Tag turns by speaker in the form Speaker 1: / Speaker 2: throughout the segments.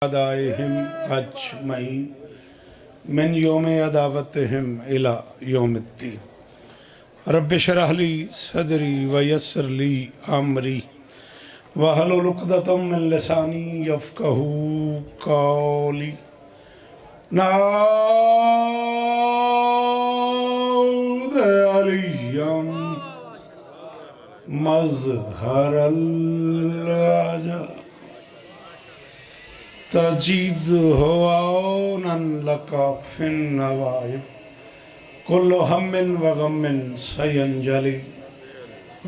Speaker 1: अदाइहिम अजमईन मिन यौम अदावतिहिम इला यौमिद्दीन रब्बि शरह ली सदरी व यस्सिर ली अमरी वहलुल उक़दतम मिन लिसानी यफ़क़हू क़ौली। नाऊद अलियम मज़हरल अजा तजीद हो औनन लका फिन नवाइब कुल्लु हम्मिन व गम्मिन सयंजलि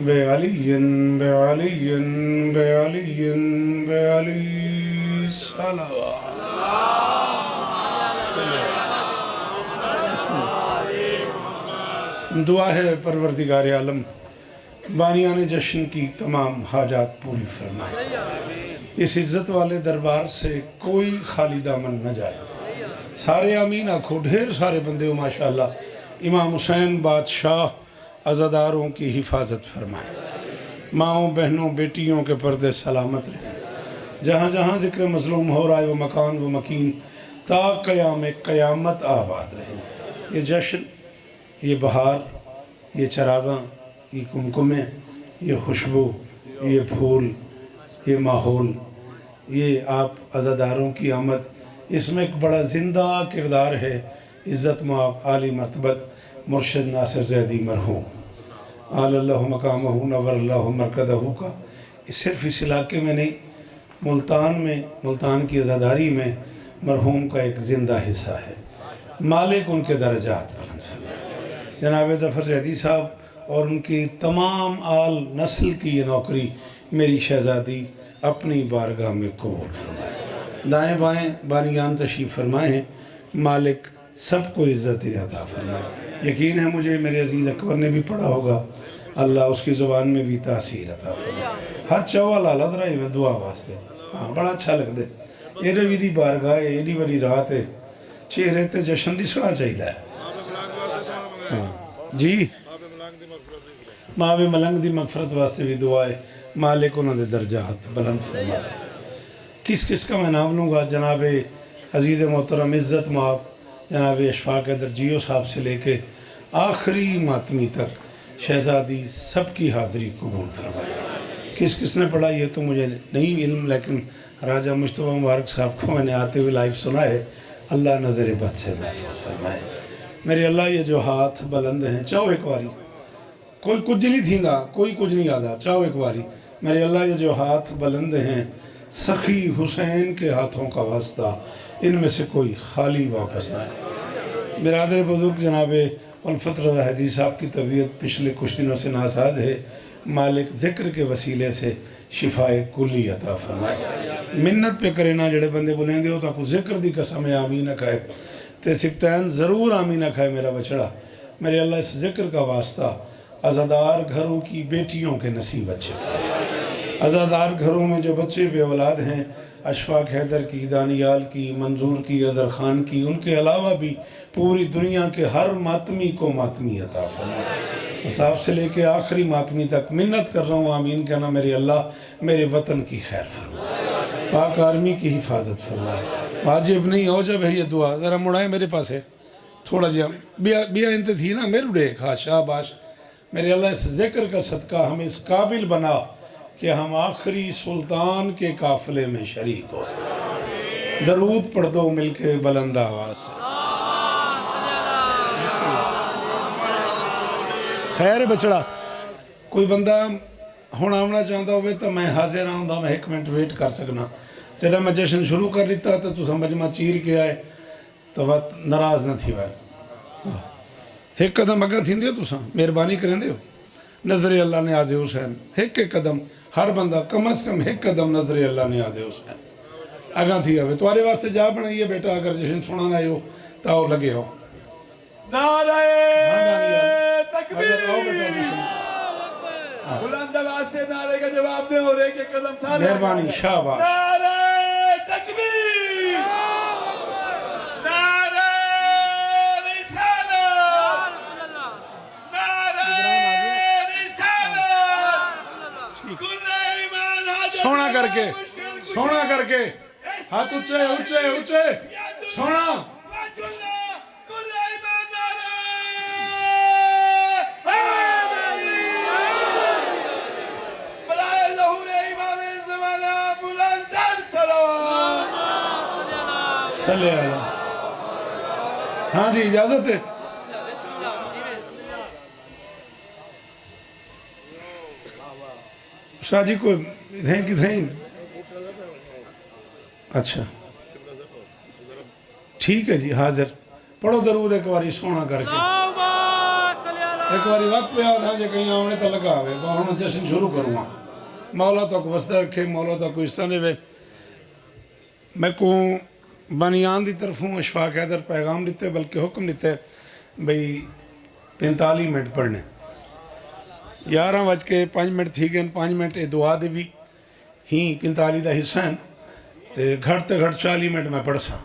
Speaker 1: बेअलियन बेअलियन बेअलियन बेअली सलावत। दुआ है परवरदिगार आलम बानियान जश्न की तमाम हाजात पूरी फरमाए। इस इज़्ज़त वाले दरबार से कोई खाली दामन न जाए। सारे आमीन आखो। ढेर सारे बंदे हो माशाअल्लाह। इमाम हुसैन बादशाह अज़ादारों की हिफाजत फरमाए। माओं बहनों बेटियों के पर्दे सलामत रहें। जहाँ जहाँ ज़िक्र मज़लूम हो रहा है वो मकान व मकीन ता क़याम क़यामत आबाद रहें। ये जश्न, ये बहार, ये चरागां, ये कुमकुमें, ये खुशबू, ये फूल, ये माहौल, ये आप अज़ादारों की आमद, इसमें एक बड़ा ज़िंदा किरदार है इज़्ज़त माब आली मरतबत मुर्शिद नासिर ज़ैदी मरहूम आलल्लाहु मकामहू नव्वरल्लाहु मरकदहू का सिर्फ़ इस इलाके में नहीं, मुल्तान में, मुल्तान की अज़ादारी में मरहूम का एक ज़िंदा हिस्सा है। मालिक उनके दर्जात बुलंद फरमाए। जनाब ज़फ़र ज़ैदी साहब और उनकी तमाम आल नस्ल की ये नौकरी मेरी शहज़ादी अपनी बारगाह में कबूल फरमाए। दाएँ बाएँ बानियान तशरीफ़ फरमाए हैं। मालिक सबको इज़्ज़त अता फरमाए। यकीन है मुझे मेरे अज़ीज़ अकबर ने भी पढ़ा होगा, अल्लाह उसकी ज़ुबान में भी तासीर अता फरमाए। हर चौवा लाला दराई में दुआ वास्ते। हाँ, बड़ा अच्छा लगता है। एडे भी बारगाह है, एडी बड़ी रात है, चेहरे ते जश्न दिसना चाहिए। हाँ जी, मावे मलंग दी मगफरत वास्ते भी दुआ है। मालिक उन्होंने दर्जात बुलंद फरमाए। किस किस का मैं नाम लूँगा। जनाब अज़ीज़ मोहतरम इज़्ज़त माब जनाब अशफाक़ दरजियो साहब से लेके आखिरी मातमी तक शहज़ादी सबकी हाज़िरी कबूल फरमाए। किस किस ने पढ़ा ये तो मुझे नहीं इल्म, लेकिन राजा मुश्तबा मुबारक साहब को मैंने आते हुए लाइव सुना है। अल्लाह नज़र बद से महफूज़ फरमाए। मेरे अल्लाह ये जो हाथ बुलंद हैं, चाहो एक बारी, कोई कुछ नहीं थींगा, कोई कुछ नहीं आता, चाहो एक बारी। मेरे अल्लाह ये जो हाथ बुलंद हैं, सखी हुसैन के हाथों का वास्ता, इनमें से कोई खाली वापस ना आए। बिरादर बुज़ुर्ग जनाब उल्फत रज़ा हैदी साहब की तबीयत पिछले कुछ दिनों से नासाज है। मालिक ज़िक्र के वसीले से शिफाए कुल्ली अता फरमाए। मिन्नत पे करे ना जड़े बंदे बुलेंदे हो ताकू ज़िक्र दी कसम है आमीन ना खाए तो सिप्तैन ज़रूर आमीन ना खाए मेरा बछड़ा। मेरे अल्लाह इस ज़िक्र का वास्ता अज़ादार घरों की बेटियों के नसीब अच्छे। अज़ादार घरों में जो बच्चे बे औलाद हैं, अशफाक़ हैदर की, दानियाल की, मंजूर की, अज़हर ख़ान की, उनके अलावा भी पूरी दुनिया के हर मातमी को मातमी अता फरमाए। अताफ़ से लेके आखिरी मातमी तक मिन्नत कर रहा हूँ, आमीन कहना। मेरे अल्लाह मेरे वतन की खैर फरमाए, पाक आर्मी की हिफाजत फरमाए। वाजिब नहीं हो जब है ये दुआ, ज़रा मुड़ाए मेरे पास है थोड़ा जहा बिया बिया इंत थी ना मेरे उड़े खा शाबाश। मेरे अल्लाह इस ज़िक्र का सदका हमें इस काबिल बना कि हम आखिरी सुल्तान के काफ़िले में शरीक हो सकें। दरूद पढ़ दो मिलके बुलंद आवाज़ से। खैर बछड़ा कोई बंदा हुण आना चाहता हो तो मैं हाजिर आऊँगा, मैं एक मिनट वेट कर सकना। जब मैं जश्न शुरू कर लिता तो तुम मजमा चीर के आए तो वह नाराज़ न थी। वह एक कदम अगर थी तुस मेहरबानी करेंदे हो। नज़र अल्लाह ने आज़े हुसैन एक एक कदम, हर बंदा कम अज़ कम एक कदम नज़र अल्लाह ने आज़े हुसैन अगा थी आवे। तुम्हारे वास्ते जा बनाइए बेटा, अगर जश्न सुना आए हो तो आओ लगे हो। मेहरबानी शाबाश। सोना करके हाथ ऊंचे ऊंचे ऊंचे सोना चले आला। हाँ जी इजाजत है। शाह जी को थे कि थे? अच्छा ठीक है जी हाजिर। पढ़ो दरूद एक बारी सोना करके एक बारी वक्त पे आता जो कहीं आने तो लगा हुए हम जश्न शुरू करूँगा। मौला तक वसदा रखे मौला तक इस तरह वे मैं को बनियान की तरफों अशफाक हैदर पैगाम दिते बल्कि हुक्म दिते बई 45 मिनट पढ़ने 11:05 थी गए 5 मिनट ये दुआ दे भी ही 45 का हिस्सा है तो घट तो घट 40 मिनट मैं पढ़ सा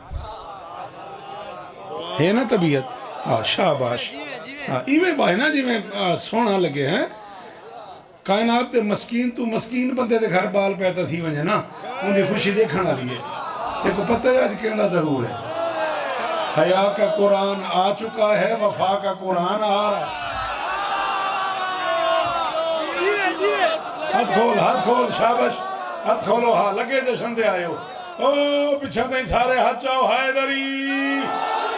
Speaker 1: है ना तबीयत। हाँ शाबाश। हाँ इवें भाई ना जिमें सोना लगे हैं कायनात के मस्कीन तू मस्कीन बंदे के घर बाल पैदा थी वजे ना उनकी खुशी देखने वाली है। तेको पता है आज कहना जरूर है हया का कुरान आ चुका है वफा का कुरान आ रहा है। हाथ खोल शाबाश हाथ खोलो। हाँ लगे जश्न दे आयो ओ पीछे तो सारे हाथ चाओ हैदरी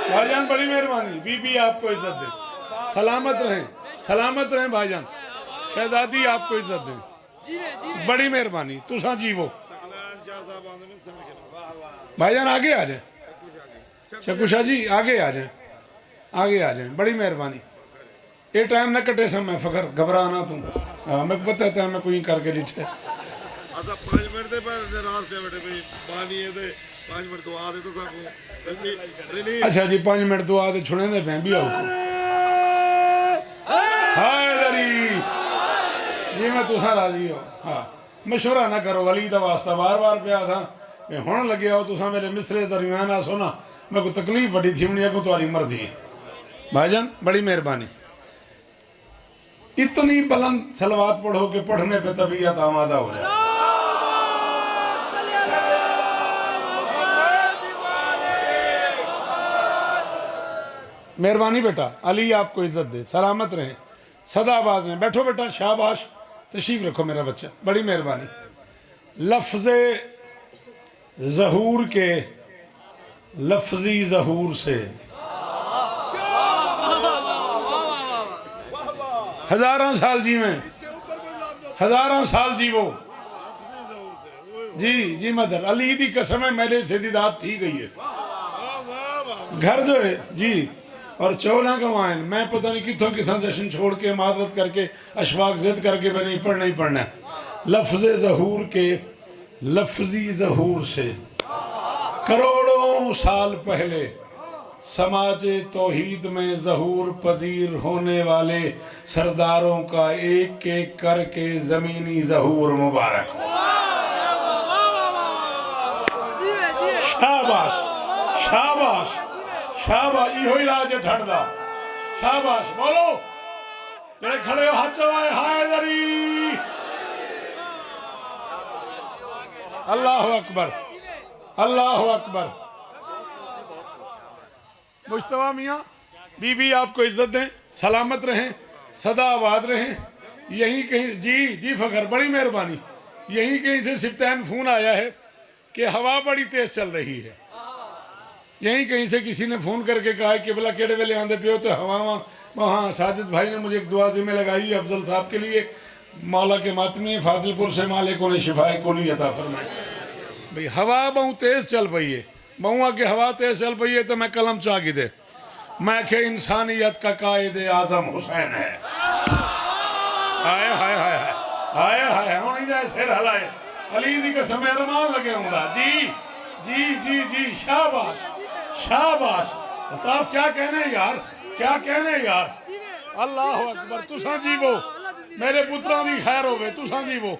Speaker 1: भाईजान बड़ी मेहरबानी बीबी आपको इज्जत दे सलामत रहें भाईजान शहजादी आपको इज्जत दे बड़ी मेहरबानी तुसा जीवो। भाईजान आगे आ जाए शकू शाह जी आगे आ जाए बड़ी मेहरबानी। ये टाइम न कटे सब मैं फकर घबराना तू मैं पता था मैं कोई करके लिखे
Speaker 2: 5 मिनट दे पर रास्ते बैठे भाई पानी है दे 5 मिनट दुआ दे तो सब।
Speaker 1: अच्छा जी 5 मिनट दुआ दे छुने दे मैं भी आओ हैदरी जी मैं तुसा राजी हो। हाँ मशवरा ना करो वली का वास्ता बार पिया था मैं हुण लगे हो तुसा मेरे मिसरे दरमियान आ सुना मैं को तकलीफ वड्डी थी होनी को तुम्हारी मर्जी है भाईजान बड़ी मेहरबानी। इतनी बुलंद सलवात पढ़ो कि पढ़ने पे तबीयत आमादा हो जाए। मेहरबानी बेटा अली आपको इज्जत दे सलामत रहें सदाबाद में बैठो बेटा शाबाश तशरीफ रखो मेरा बच्चा बड़ी मेहरबानी। लफ्ज़े ज़हूर के लफ्ज़ी ज़हूर से हजारों साल जीवें हजारों साल जीवो जी मदर अली दी कसम है मेरे से दीदात थी गई है घर जो है जी और 14 गवाएं मैं पता नहीं कितों कितों जश्न छोड़ के माजरत करके अशफाक जिद करके मैं नहीं पढ़ना लफ्ज़े ज़हूर के लफ्ज़ी ज़हूर से करोड़ों साल पहले समाज तौहीद में ज़हूर पजीर होने वाले सरदारों का एक एक करके ज़मीनी ज़हूर मुबारक हो। शाबाश शाबाश शाबाश इहो ही राज ठंडा शाबाश बोलो जेड़े खड़े हो हाथ चवाए हैदरी अल्लाह अकबर। मुश्तबा मियाँ बीबी आपको इज्जत दें सलामत रहें सदा आबाद रहें। यहीं कहीं जी फ़खर बड़ी मेहरबानी यहीं कहीं से सिप्तान फ़ोन आया है कि हवा बड़ी तेज़ चल रही है। यहीं कहीं से किसी ने फ़ोन करके कहा है कि भला केड़े वेले आंदे पे हो तो हवा वहाँ साजिद भाई ने मुझे एक दुआ ज़िम्मे लगाई है अफजल साहब के लिए मौला के मातमी फातिलपुर से मालिक ने शिफाए कुली अता फरमाए। भाई हवा बहुत तेज़ चल पई है बहुआ के हवा तेज़ चल पई है तो मैं कलम चागी दे मैं के इंसानियत का कायदे आज़म हुसैन है। हाय हाय हाय हाय हाय होनी जाए सिर हलाए अली दी कसम अरमान लगे होंदा जी शाबाश शाबाश बताफ क्या कहने यार अल्लाह अकबर तुसा जीवो मेरे पुत्रों की खैर होवे तुसा जीवो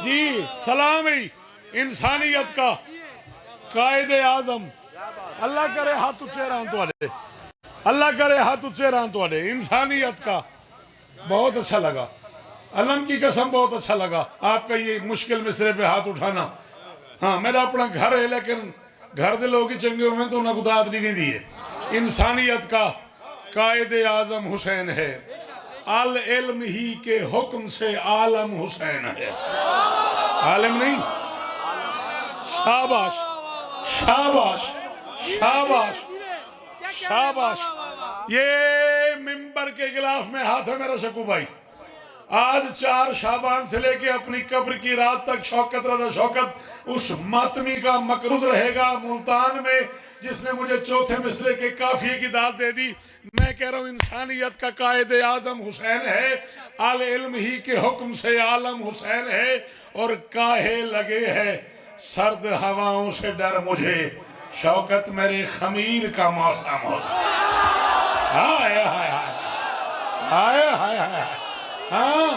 Speaker 1: जी सलाम ही इंसानियत का कायदे आज़म अल्लाह करे हाथ उच्चे रहन तुहाडे इंसानियत का बहुत अच्छा लगा अलम की कसम बहुत अच्छा लगा आपका ये मुश्किल मिसरे पे हाथ उठाना। हाँ मेरा अपना घर है लेकिन घर के लोग ही चंगे हुए तो उन्हें गुदात नहीं दी है। इंसानियत का कायद आजम हुसैन है, अल इल्म ही के हुक्म से आलम हुसैन है। आलम नहीं, शाबाश शाबाश शाबाश शाबाश। ये मिंबर के गिलाफ में हाथ है मेरा शकू भाई। आज 4 शाबान से लेके अपनी कब्र की रात तक शौकत रजा शौकत उस मातमी का मकरूद रहेगा मुल्तान में जिसने मुझे चौथे मिसरे के काफिये की दाद दे दी। मैं कह रहा हूं इंसानियत का कायद आजम हुसैन है, आल इल्म ही के हुक्म से आलम हुसैन है। और काहे लगे है सर्द हवाओं से डर मुझे, शौकत मेरे खमीर का मौसम हो। हाय हाय हाय हाय हाय हाय। हाँ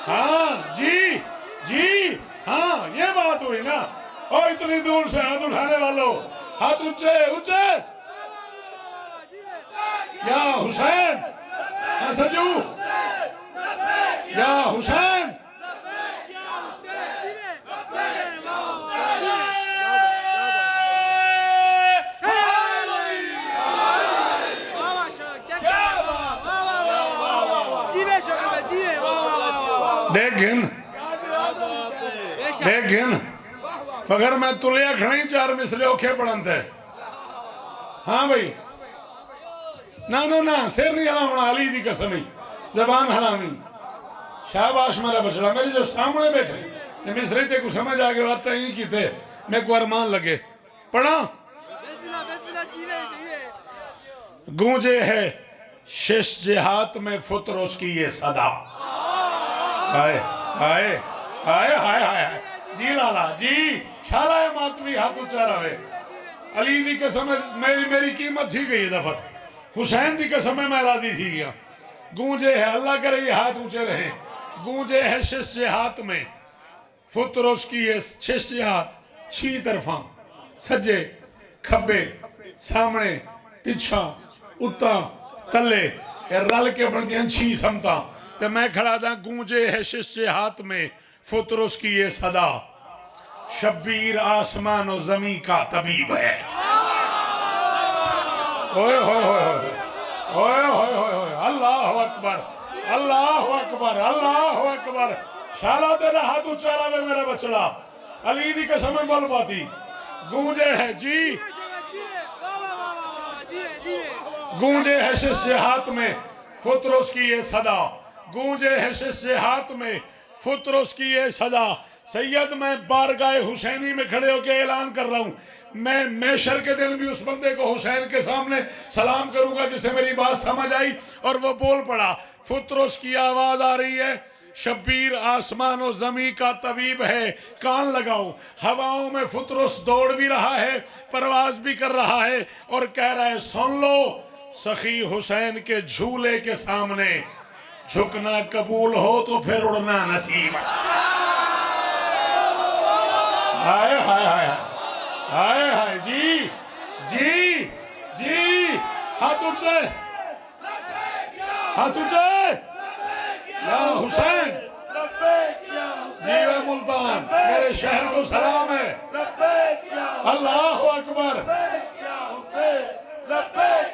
Speaker 1: हाँ जी जी हाँ, ये बात हुई ना। और इतनी दूर से हाथ उठाने वालों, हाथ ऊंचे ऊंचे। या हुसैन, या सजू, या हुसैन। देख गिन, देख गिन, अगर मैं तुलिया खड़ी 4 मिसरे औखे पड़न थे। हाँ भाई, ना ना ना, सिर नहीं हलावना, अली दी कसम ही जबान हलावी। शाबाश मेरा बछड़ा। मेरी जो सामने बैठे ते मिसरे ते कुछ समझ आ गया बात ही की थे, मैं को अरमान लगे पढ़ा। गूंजे है शिश जिहात में फुतरोस की ये सदा। हाय हाय हाय हाय हाय जी लाला जी, शाला मातमी हाथ ऊंचा रहे। अली दी कसम मेरी कीमत थी गई दफर, हुसैन दी कसम मैं राजी थी गया। गूंजे है, अल्लाह करे ये हाथ ऊंचे रहे। गूंजे है शिष्य हाथ में फुतरोश की ये शिष्य हाथ, 6 तरफा सज्जे खब्बे सामने पिछा उत्ता तले रल के बनती 6 समता। तो मैं खड़ा था। गूंजे है शिष्य हाथ में फुतरुस की ये सदा, शब्बीर आसमान और जमी का तबीब है। ओए होए होए ओए होए होए, अल्लाह अकबर अल्लाह अकबर अल्लाह अकबर। शाला तेरा हाथ ऊंचा रहे मेरा बछड़ा, अली दी कसम बोल पाती। गूंजे है जी, गूंजे है शिष्य हाथ में फुतरुस की ये सदा, गूंजे है शिष्य हाथ में फुतरुस की ये सदा। सैयद मैं बारगाह हुसैनी में खड़े होकर ऐलान कर रहा हूं, मैं मैशर के दिन भी उस बंदे को हुसैन के सामने सलाम करूंगा जिसे मेरी बात समझ आई और वो बोल पड़ा। फुतरुस की आवाज आ रही है, शब्बीर आसमान और जमी का तबीब है, कान लगाओ। हवाओं में फुतरुस दौड़ भी रहा है, परवाज भी कर रहा है और कह रहा है सुन लो, सखी हुसैन के झूले के सामने झुकना कबूल हो तो फिर उड़ना नसीब। हाय हाय हाय हाय हाय जी जी जी, हाथ ऊंचे हाथ ऊंचे। या हुसैन जी वे मुल्तान, मेरे शहर को सलाम है। अल्लाह अकबर।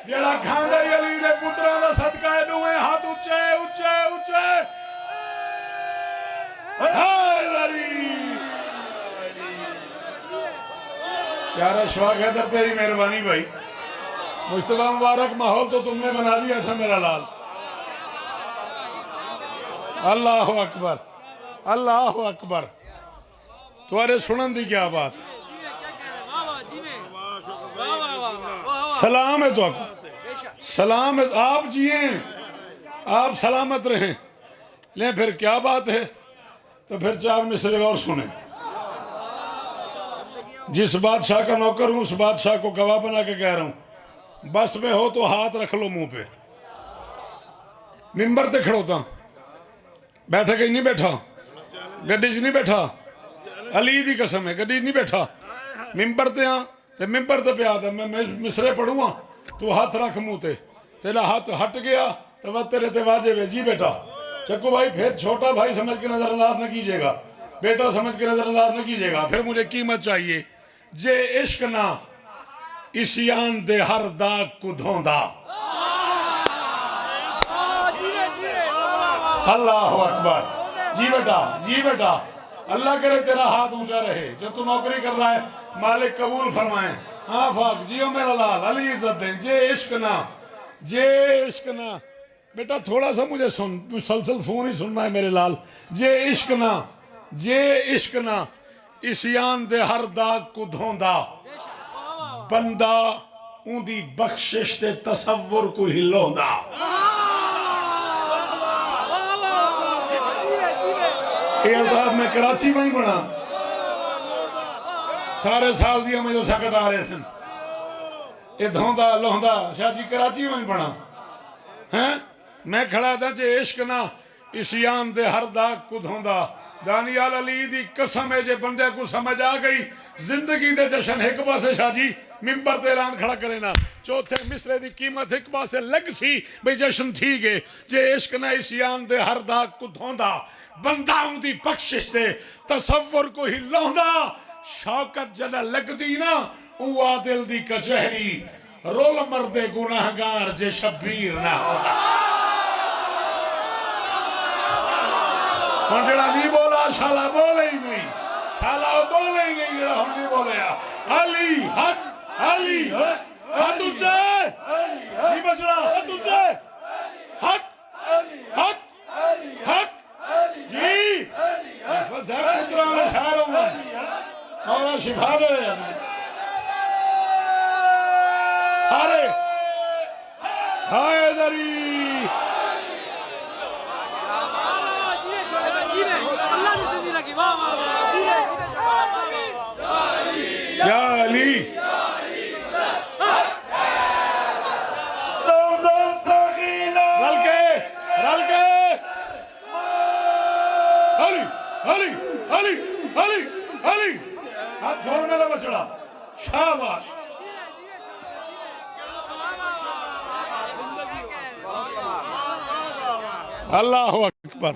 Speaker 1: जेड़ा खांदा अली दे पुत्रा दा सदका है, दुए हाथ ऊंचे ऊंचे ऊंचे। प्यारा शौक है दर तेरी मेहरबानी भाई। मुश्तबा मुबारक माहौल तो तुमने बना दिया था मेरा लाल। अल्लाह अकबर अल्लाह अकबर। तुम्हारे सुनन दी क्या बात। सलाम है तो आपको, सलाम है। आप जिए, आप सलामत रहें। ले फिर क्या बात है, तो फिर 4 मिसरे और सुने। जिस बादशाह का नौकर हूं उस बादशाह को गवाह बना के कह रहा हूं, बस में हो तो हाथ रख लो मुंह पे। मिंबर ते खड़ोता, बैठा कहीं नहीं बैठा, गड्डी च नहीं बैठा, अली दी कसम है गड्डी नहीं बैठा, मिंबर ते आ ते मिंबर ते प्या था। मैं मिसरे पढ़ूंगा, तू हाथ रख मुंह ते, तेरा हाथ हट गया तो वह तेरे ते वाजिब है। जी बेटा चक्कू भाई, फिर छोटा भाई समझ के नजरअंदाज न कीजिएगा, बेटा समझ के नजरअंदाज न कीजिएगा। फिर मुझे कीमत चाहिए। जे इश्क ना इसियान दे हर दाग को धोंदा। अल्लाह अकबर। जी बेटा, जी बेटा, अल्लाह करे तेरा हाथ ऊंचा रहे, जो तू नौकरी कर रहा है मालिक कबूल फरमाए। हाँ फाक जियो मेरा लाल, अली इज्जत दें। जे इश्क ना, जे इश्क ना बेटा, थोड़ा सा मुझे सुन, मुसलसल फोन ही सुनना है मेरे लाल। जे इश्क ना, जे इश्क ना इसियान दे हर दाग को धोंदा, बंदा उंदी बख्शिश दे तसव्वुर को हिलोंदा। अल्ताफ मैं कराची में ही पढ़ा, सारे साल दिया मैं जो सकट आ रहे थे, ये धोंदा लोहंदा शाह जी कराची में ही पढ़ा हैं। मैं खड़ा था जे इश्क ना इसियान दे हर दाग को धोंदा। दानियाल अली दी कसम है, जे बंदे को समझ आ गई जिंदगी दे जशन एक पासे शाह जी मिंबर ते ऐलान खड़ा करे ना, चौथे मिसरे दी कीमत एक पासे लग सी भाई जशन थी गए। जे इश्क ना इसियान दे हर दाग को धोंदा, बंदा उंदी बख्शिश दे तसव्वुर को ही लौंदा। शौकत जदा लगदी ना उआ दिल दी कचहरी, रोल मरदे गुनाहगार जे शब्बीर ना होता। हुण जेड़ा नहीं बोला शाला बोले ही नहीं, शाला बोले ही नहीं जेड़ा हुण नहीं बोलिया। अली हक, अली हक, हाथ ऊंचे नहीं बचड़ा, हाथ ऊंचे, हक हक हक जी। फसा पुत्रा में शार हूं और शिफा दे सारे हैदरी। या अली रल के अली अली अली अली अली हाथ घोड़ मेरा बछड़ा। शाबाश। अल्लाह अकबर।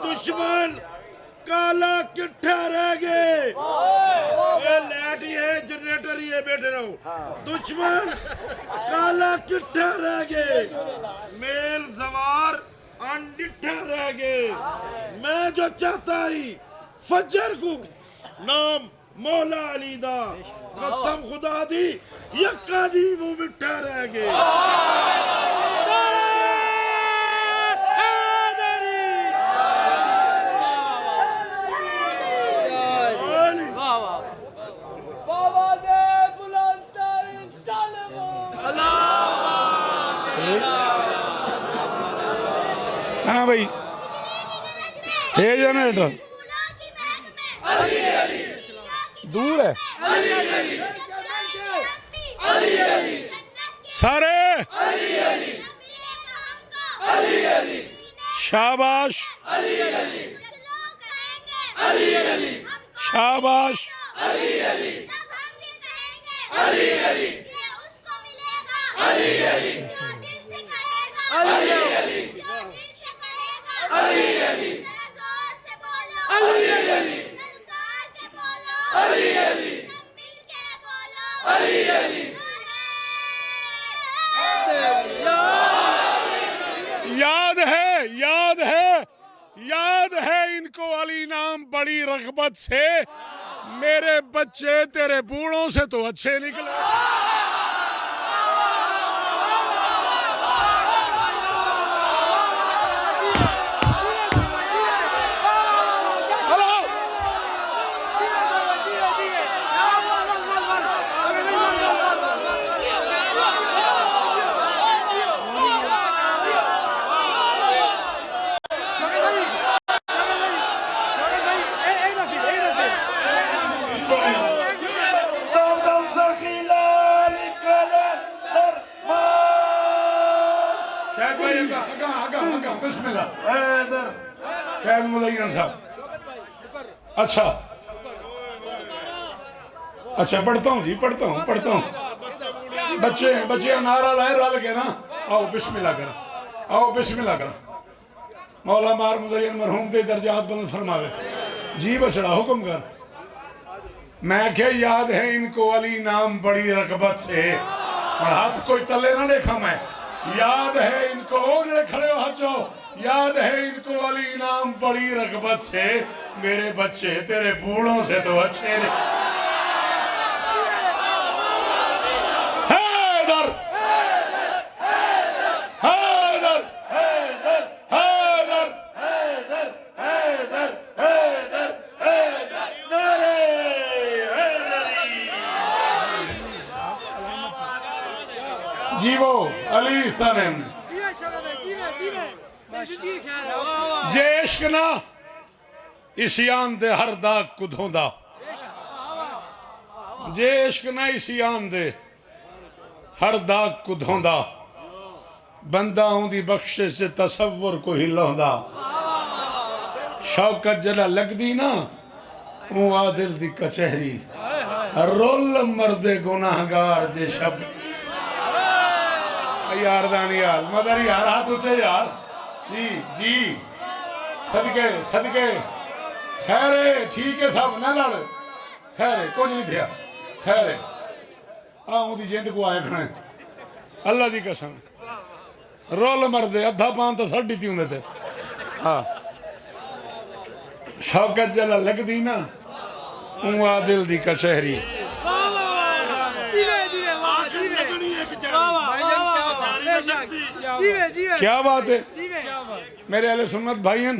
Speaker 2: दुश्मन काला किट्ठा रह गए, ये लाइट ही है जनरेटर ही है, बैठे रहो। दुश्मन काला किट्ठा रह गए, मेल सवार अनडिठा रह गए। मैं जो चाहता ही फजर को नाम मौला अली दा, कसम खुदा दी यक्का दी वो मिठा रह गए।
Speaker 1: हाँ भाई ये जनरेटर दूर है सारे। शाबाश शाबाश। याद है, याद है, याद है इनको अली नाम बड़ी रग़बत से। मेरे बच्चे तेरे बूढ़ों से तो अच्छे निकले। बिस्मिल्लाह।
Speaker 2: इधर
Speaker 1: कैद मुज़य्यन साहब। अच्छा अच्छा पढ़ता हूँ जी, पढ़ता हूँ। बच्चे नारा लाए रल के ना, आओ बिस्मिल्लाह करा, आओ बिस्मिल्लाह करा। मौला मार मुज़य्यन मरहूम दे दर्जात बुलंद फरमावे। जी बछड़ा हुक्म कर। मैं क्या याद है इनको अली नाम बड़ी रगबत से, और हाथ कोई तले ना देखा मैं। याद है इनको, जेड़े खड़े हो हाथ जाओ, याद है इनको अली नाम बड़ी रगबत से, मेरे बच्चे तेरे बूढ़ों से तो अच्छे ने। हैदर हैदर हैदर
Speaker 2: नारे हैदरी।
Speaker 1: जी वो अली इस्तान है। जे इश्क ना इसियान दे हर दाग को धोंदा, जे इश्क ना इसियान दे हर दाग को धोंदा, बंदा उंदी बख्शिश से तसव्वुर को हिलांदा। शौकत जला लगदी ना वो आदिल दी कचहरी, रोल मर्दे गुनाहगार जे शब्द। यार दानियाल मदर यार हाथ ऊंचे यार। जी जी सदके सदके। खैर है ठीक है सब ना लड़। खैर है कुछ नहीं थिया। खैर है दी जिंद को आए खड़े अल्लाह दी कसम। रोल मरदे अद्धा पान तो साड़ी थी होंगे थे। हाँ शौकत जला लगदी ना उआ दिल दी कचहरी। क्या बात है मेरे अहले सुन्नत भाईयन।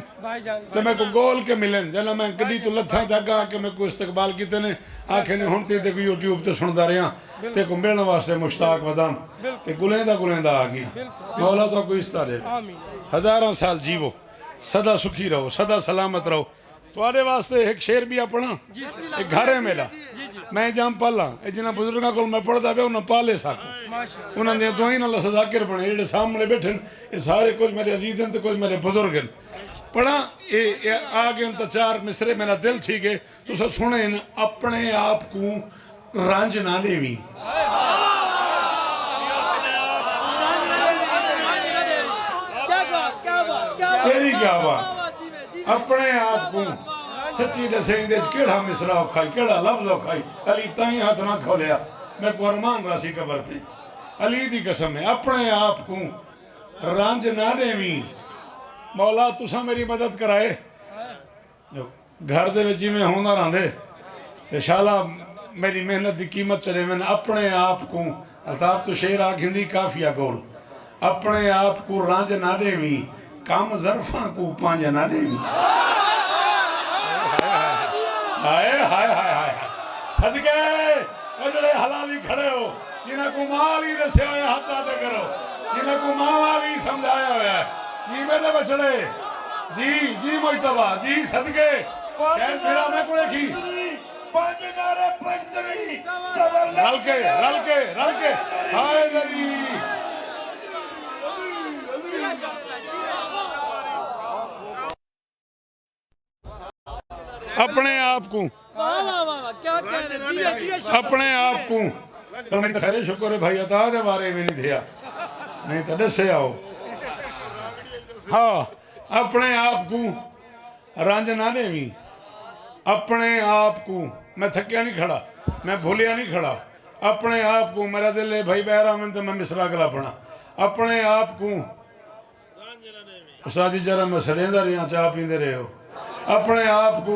Speaker 1: तो मैं को गोल के मिलन जना मैं कदी तो लथा जागा के मैं को इस्तकबाल किते ने आखे ने हुन ते को यूट्यूब ते सुनदा रहा ते को मिलने वास्ते मुश्ताक वदाम ते गुलेंदा आ गया। मौला तो को इस्ता दे, हजारों साल जीवो, सदा सुखी रहो, सदा सलामत रहो। तुम्हारे वास्ते एक शेर भी अपना एक घर है मेरा, मैं जाम पाला जिन्हें बुजुर्गों को मैं पढ़ता पे उन्हें पाले सकूं। उन्होंने दुआई नाल सदाकिर बने जेडे सामने बैठे ये सारे कुछ मेरे अजीज हैं तो कुछ मेरे बुजुर्ग हैं। पढ़ा ये आ गए तो चार मिसरे मेरा दिल थी गए तो सब सुने न अपने आप को रंज ना देवी। तेरी क्या बात अपने आप को सच्ची दसे केड़ा मिसरा औखाई केड़ा लफ्ज औखाई। अली ताई हाथ ना खोलिया मैं को अरमान राशि कबर थे। अली दी कसम है अपने आप को रंज ना देवी। मौला तुसा मेरी मदद कराए घर दे विच जिवें हुनर आंदे ते शाला मेरी मेहनत की कीमत चले। मैंने अपने आप को अल्ताफ तो शेर आखिंदी काफिया गोल अपने आप को रंज ना देवी कम जरफा को पांज ना देवी। हाय हाय हाय हाय सदके जड़े हलाली खड़े हो जिन्हें को माल ही दसिया होया हाथ चाटे करो, जिन्हें को मावा भी समझाया होया जी मेरे बछड़े। जी जी मोइतबा जी सदके खैर मेरा मैं को देखी रल के हाय दरी अपने आप को अपने आप को तो मेरी खैर शुक्र है भाई अता दे बारे में नहीं थिया नहीं तो दसे आओ। हाँ अपने आप को रंज ना देवी। अपने आप को मैं थकिया नहीं खड़ा, मैं भूलिया नहीं खड़ा। अपने आप को मेरा दिल है भाई बहरा में तो मैं मिसरा गला पड़ा। अपने आप को उस्ताद जी जरा मैं सड़ेंदा रहा चाह पींदे रहे हो। अपने आप को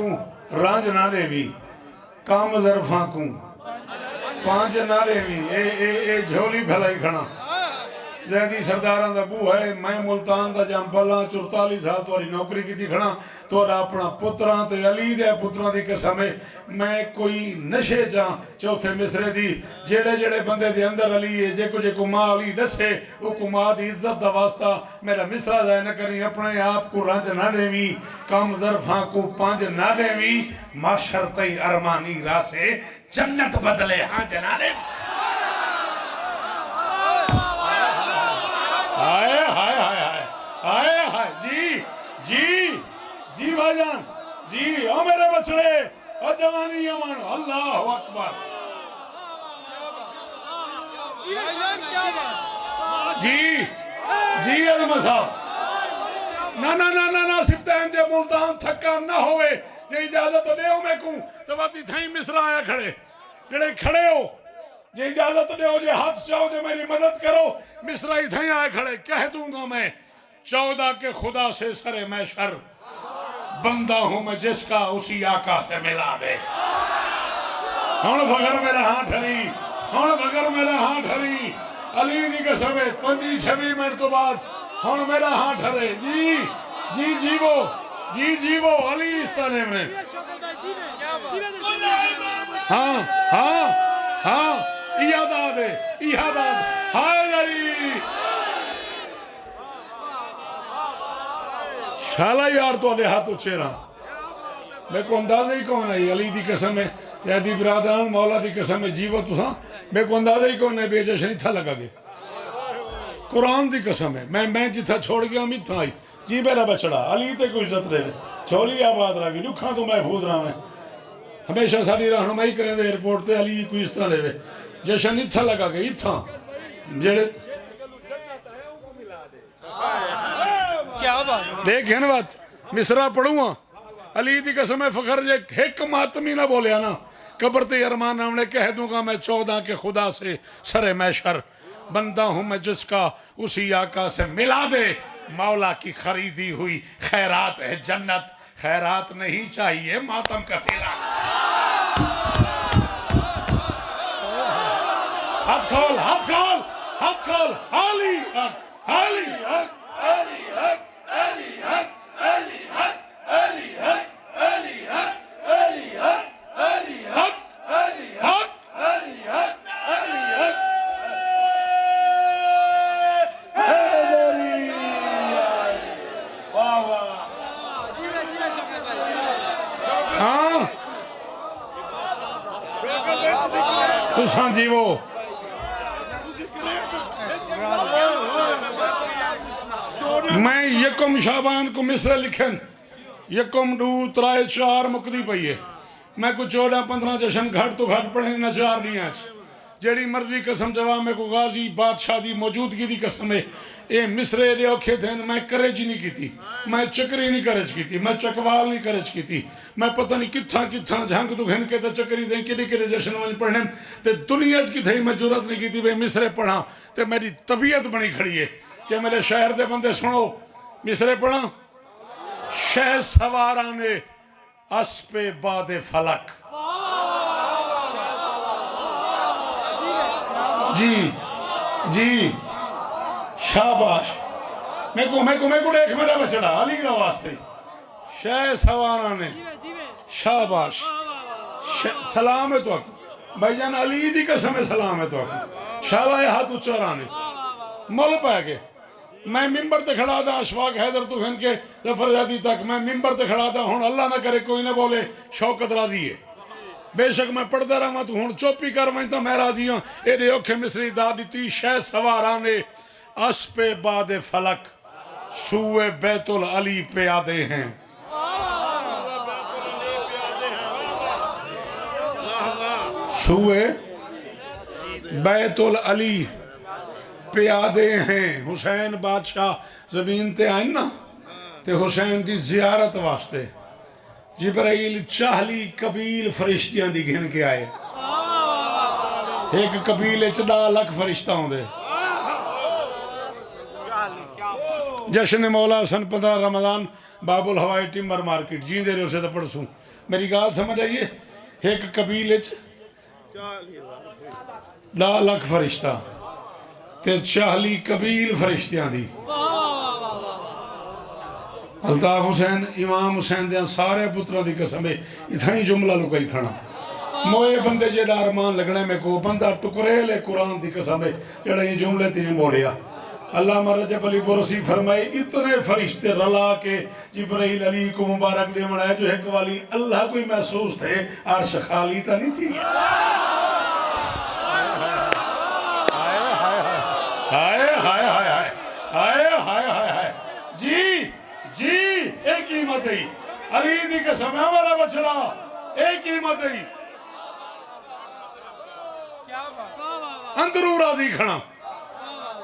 Speaker 1: रंज ना देवी कम जरफा को पांच ना देवी ए झोली फैलाई खड़ा जैदी सरदारां दा बू है। मैं मुल्तान दा जंपला 44 साल तुहारी नौकरी की खड़ा तुहाडा अपना पुत्रां ते अली दे पुत्रां दी कसम है मैं कोई नशे चा चौथे मिसरे दी जेड़े जेड़े बंदे दे अंदर अली है जे कुछ कुमा अली दसे वो कुमा दी इज्जत दा वास्ता मेरा मिसरा जाए न करी। अपने आप को रंज ना देवी कम जरफा को पांच ना देवी माशर तई अरमानी रासे जन्नत बदले हाँ जनाने। हाय हाय हाय हाय हाय हाय जी जी जी भाईजान जी, ओ मेरे बछड़े, ओ जवानी अमन, अल्लाह अकबर जी जी। अजमा साहब ना ना ना ना ना सिप्तान जे मुल्तान थका ना होवे जे इजाजत देओ मैं को तो बाती थई मिसरा आया खड़े जेड़े खड़े हो जे इजाजत देओ जे हाथ चाहो जे मेरी मदद करो मिसरा ही थई आए खड़े कह दूंगा मैं 14 के खुदा से सरे मैं शर बंदा हूं मैं जिसका उसी आका से मिला दे। हुण फगर मेरा हां ठरी, हुण फगर मेरा हां ठरी अली दी कसम 25-26 मिनट तो बाद हुण मेरा हां ठरे जी जी जीवो जी जीवो अली इस तरह में। हाँ हाँ हाँ इयादाद इयादाद हाय अली शाला यार तो हाथ उच्चे रहा मेरे को अंदाजा ही कौन है अली दी कसम है जैदी बिरादरान मौला दी कसम है जीवो तुसा मेरे को अंदाजा ही कौन है बेजशन था लगा के कुरान दी कसम है मैं जिथा छोड़ गया मिथा आई जी मेरा बछड़ा अली ते कोई इज्जत रहे छोली आबाद रही दुखा तो महफूज रहा मैं हमेशा साड़ी रहनुमाई करें एयरपोर्ट से अली कोई इस तरह ले जशन इथा लगा के इथा जेड़े देख है ना बात मिसरा पढ़ूंगा अली दी कसम है फखर जे एक मातमी ना बोलिया ना कब्र ते अरमान हमने कह दूंगा मैं 14 के खुदा से सरे मैशर बंदा हूं मैं जिसका उसी आका से मिला दे मौला की खरीदी हुई खैरात है जन्नत खैरात नहीं चाहिए मातम का सिला। हाथ खोल हाथ खोल हाथ खोल अली हक अली हक अली हक अली हक अली हक अली हक अली हक अली हक अली हक अली हक अली हक अली हक हाँ तुसां जीवो मैं यकम शाबान को मिसरे लिखन यकम 2 3 4 मुकदी पई है मैं को 14-15 जशन घट तो घट पढ़े नचार नहीं आज जेड़ी मर्जी कसम जवाब में को गाजी बादशाह दी मौजूदगी दी कसम है ये मिसरे दे औखे थे मैं करेज नहीं की मैं चक्री नहीं करेज की मैं चकवाल नहीं करेज की मैं पता नहीं किथा किथा झंग तो घन के चक्री थे कि जशन में पढ़ने ते दुनिया की थी मैं जरूरत नहीं की भाई मिसरे पढ़ा तो मेरी तबीयत बनी खड़ी है कि मेरे शहर के बंदे सुनो मिसरे पढ़ा शह सवारा ने अस्पे बादे फलक जी जी शाबाश मैं को देख मेरा बछड़ा अली का वास्ते शह सवारा ने शाबाश सलाम है तो भाईजान अली दी कसम है सलाम है तो शाला हाथ उच्चा राने मुल पै गए मैं मिंबर ते खड़ा था अशफाक हैदर तो घन के जफरजादी तक मैं मिंबर ते खड़ा था हुण अल्लाह ना करे कोई ना बोले शौकत राजी है बेशक मैं पढ़ता रहा तू हुण चुप ही कर मैं तो मैं राजी हाँ एडे औखे मिसरी दा दी शह सवारा ने अस पे बादे फलक सूए बैतुल अली पे आदे हैं सूए बैतुल अली प्यादे हैं हुसैन बादशाह जमीन ते आए ना ते हुसैन दी जियारत वास्ते जिब्राइल 40 कबील फरिश्तियां दी घिन के आए एक कबीले च 10 लाख फरिश्ता होंदे जश्न मौला सन 15 रमजान बाबुल हवाई टिम्बर मार्केट जींदे रहो से तो पढ़सूं मेरी गाल समझ आइए एक कबीले च 10 लाख फरिश्ता ते 40 कबील फरिश्तियां दी अल्ताफ हुसैन इमाम हुसैन दे सारे पुत्रों की कसम है इतना ही जुमला लुकाई खड़ा मोए बंदे जेड़ा अरमान लगने में को बंदा टुकरेल कुरान की कसम है जेड़ा ये जुमले तीन बोलिया अल्लामा रजब अली बुरसी फरमाए इतने फरिश्ते रला के जिब्राइल अली को मुबारक ने बनाया जो एक वाली अल्लाह कोई महसूस थे अर्श खाली तो नहीं थी हाय हाय हाय हाय हाय हाय हाय हाय जी जी कीमत ही अली दी कसम है हमारा बछड़ा एक कीमत ही अंदरू राजी खड़ा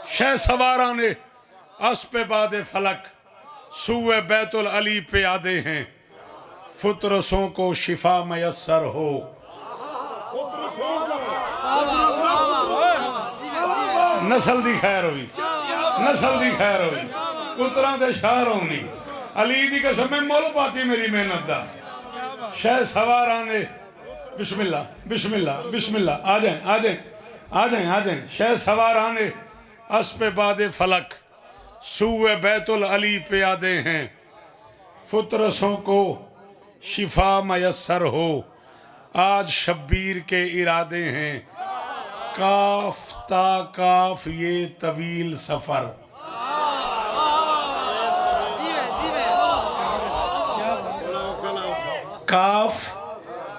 Speaker 1: शह सवारा ने अस पे बादे फलक सूए बैतुल अली पे आदे हैं फुतरसों को शिफा मयसर हो नस्ल दी खैर हुई नस्ल दी खैर हुई पुत्रा दे शार होनी अली दी कसम में मुल पाती मेरी मेहनत दा शह सवारा ने बिस्मिल्लाह बिस्मिल्लाह बिस्मिल्लाह आ जाए आ जाए आ जाए आ जाए शह सवारा ने अस पे बादे फलक सूए बैतुल अली पे आदे हैं फुतरसों को शिफा मयसर हो आज शब्बीर के इरादे हैं काफ ता काफ ये तवील सफर काफ